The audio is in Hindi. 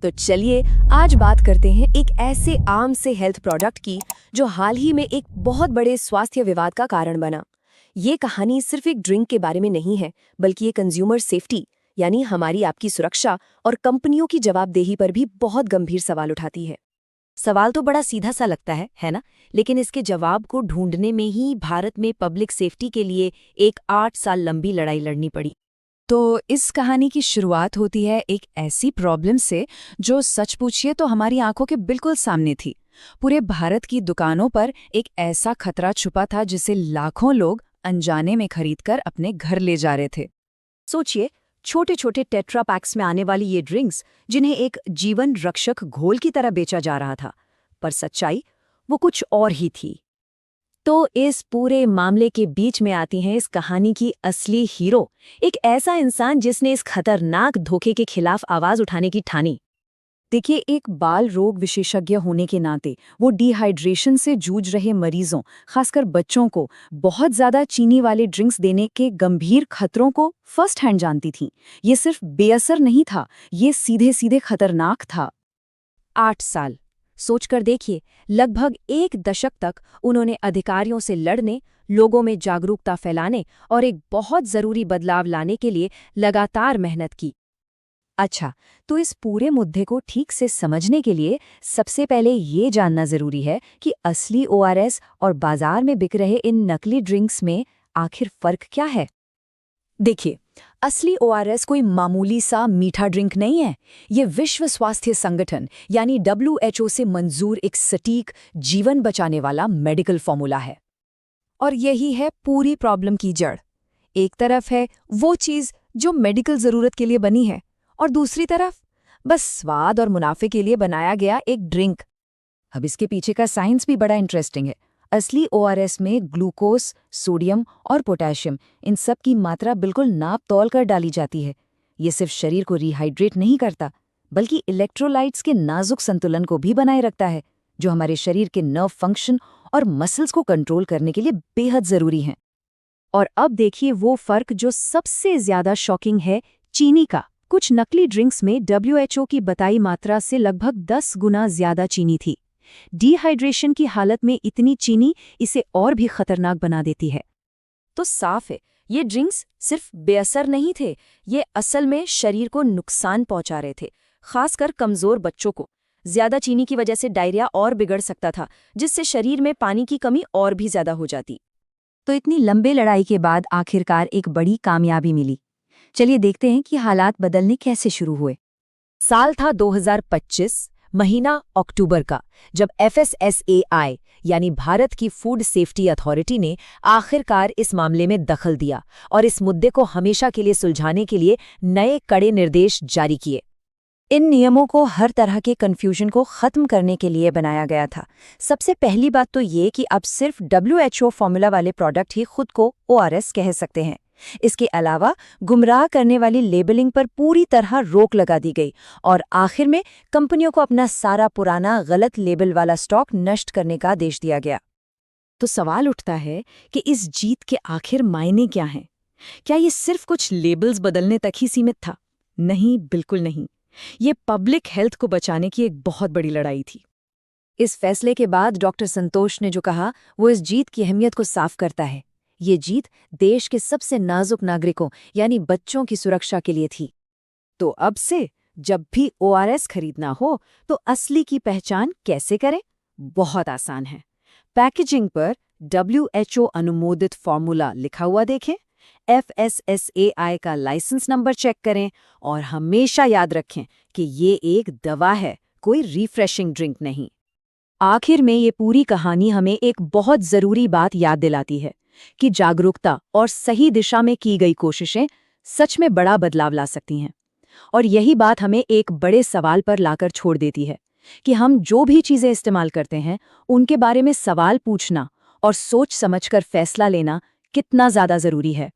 तो चलिए आज बात करते हैं एक ऐसे आम से हेल्थ प्रोडक्ट की जो हाल ही में एक बहुत बड़े स्वास्थ्य विवाद का कारण बना। ये कहानी सिर्फ एक ड्रिंक के बारे में नहीं है, बल्कि ये कंज्यूमर सेफ्टी यानी हमारी आपकी सुरक्षा और कंपनियों की जवाबदेही पर भी बहुत गंभीर सवाल उठाती है। सवाल तो बड़ा सीधा सा लगता है ना? लेकिन इसके जवाब को ढूंढने में ही भारत में पब्लिक सेफ्टी के लिए एक 8 साल लंबी लड़ाई लड़नी पड़ी। तो इस कहानी की शुरुआत होती है एक ऐसी प्रॉब्लम से जो सच पूछिए तो हमारी आंखों के बिल्कुल सामने थी। पूरे भारत की दुकानों पर एक ऐसा खतरा छुपा था जिसे लाखों लोग अनजाने में खरीदकर अपने घर ले जा रहे थे। सोचिए, छोटे छोटे टेट्रा पैक्स में आने वाली ये ड्रिंक्स जिन्हें एक जीवन रक्षक घोल की तरह बेचा जा रहा था, पर सच्चाई वो कुछ और ही थी। तो इस पूरे मामले के बीच में आती है इस कहानी की असली हीरो, एक ऐसा इंसान जिसने इस खतरनाक धोखे के खिलाफ आवाज उठाने की ठानी। देखिए, एक बाल रोग विशेषज्ञ होने के नाते वो डिहाइड्रेशन से जूझ रहे मरीजों, खासकर बच्चों को बहुत ज्यादा चीनी वाले ड्रिंक्स देने के गंभीर खतरों को फर्स्ट हैंड जानती थी। ये सिर्फ बेअसर नहीं था, ये सीधे सीधे खतरनाक था। 8 साल सोचकर देखिए, लगभग 1 दशक तक उन्होंने अधिकारियों से लड़ने, लोगों में जागरूकता फैलाने और एक बहुत जरूरी बदलाव लाने के लिए लगातार मेहनत की। अच्छा, तो इस पूरे मुद्दे को ठीक से समझने के लिए सबसे पहले ये जानना जरूरी है कि असली ओआरएस और बाजार में बिक रहे इन नकली ड्रिंक्स में आखिर फर्क क्या है। देखिए, असली ओआरएस कोई मामूली सा मीठा ड्रिंक नहीं है। ये विश्व स्वास्थ्य संगठन यानी WHO से मंजूर एक सटीक, जीवन बचाने वाला मेडिकल फॉर्मूला है। और यही है पूरी प्रॉब्लम की जड़। एक तरफ है वो चीज़ जो मेडिकल ज़रूरत के लिए बनी है, और दूसरी तरफ बस स्वाद और मुनाफे के लिए बनाया गया एक ड्रिंक। अब इसके पीछे का साइंस भी बड़ा इंटरेस्टिंग है। असली ओआरएस में ग्लूकोज, सोडियम और पोटेशियम, इन सब की मात्रा बिल्कुल नाप तौल कर डाली जाती है। ये सिर्फ शरीर को रिहाइड्रेट नहीं करता, बल्कि इलेक्ट्रोलाइट्स के नाजुक संतुलन को भी बनाए रखता है, जो हमारे शरीर के नर्व फंक्शन और मसल्स को कंट्रोल करने के लिए बेहद ज़रूरी हैं। और अब देखिए वो फर्क जो सबसे ज़्यादा शॉकिंग है, चीनी का। कुछ नकली ड्रिंक्स में WHO की बताई मात्रा से लगभग 10 गुना ज़्यादा चीनी थी। डिहाइड्रेशन की हालत में इतनी चीनी इसे और भी खतरनाक बना देती है। तो साफ है, ये ड्रिंक्स सिर्फ बेअसर नहीं थे, ये असल में शरीर को नुकसान पहुंचा रहे थे, खासकर कमजोर बच्चों को। ज्यादा चीनी की वजह से डायरिया और बिगड़ सकता था, जिससे शरीर में पानी की कमी और भी ज्यादा हो जाती। तो इतनी लंबे लड़ाई के बाद आखिरकार एक बड़ी कामयाबी मिली। चलिए देखते हैं कि हालात बदलने कैसे शुरू हुए। साल था 2025, महीना अक्टूबर का, जब FSSAI यानी भारत की फूड सेफ्टी अथॉरिटी ने आखिरकार इस मामले में दखल दिया और इस मुद्दे को हमेशा के लिए सुलझाने के लिए नए कड़े निर्देश जारी किए। इन नियमों को हर तरह के कन्फ्यूजन को खत्म करने के लिए बनाया गया था। सबसे पहली बात तो ये कि अब सिर्फ WHO फॉर्मूला वाले प्रोडक्ट ही खुद को ORS कह सकते हैं। इसके अलावा गुमराह करने वाली लेबलिंग पर पूरी तरह रोक लगा दी गई और आखिर में कंपनियों को अपना सारा पुराना गलत लेबल वाला स्टॉक नष्ट करने का आदेश दिया गया। तो सवाल उठता है कि इस जीत के आखिर मायने क्या हैं? क्या ये सिर्फ कुछ लेबल्स बदलने तक ही सीमित था? नहीं, बिल्कुल नहीं। ये पब्लिक हेल्थ को बचाने की एक बहुत बड़ी लड़ाई थी। इस फैसले के बाद डॉक्टर संतोष ने जो कहा, वो इस जीत की अहमियत को साफ करता है। ये जीत देश के सबसे नाजुक नागरिकों यानी बच्चों की सुरक्षा के लिए थी। तो अब से जब भी ORS खरीदना हो तो असली की पहचान कैसे करें? बहुत आसान है। पैकेजिंग पर WHO अनुमोदित फॉर्मूला लिखा हुआ देखें, FSSAI का लाइसेंस नंबर चेक करें और हमेशा याद रखें कि ये एक दवा है, कोई रिफ्रेशिंग ड्रिंक नहीं। आखिर में ये पूरी कहानी हमें एक बहुत ज़रूरी बात याद दिलाती है कि जागरूकता और सही दिशा में की गई कोशिशें सच में बड़ा बदलाव ला सकती हैं। और यही बात हमें एक बड़े सवाल पर लाकर छोड़ देती है कि हम जो भी चीज़ें इस्तेमाल करते हैं, उनके बारे में सवाल पूछना और सोच समझकर फैसला लेना कितना ज़्यादा ज़रूरी है।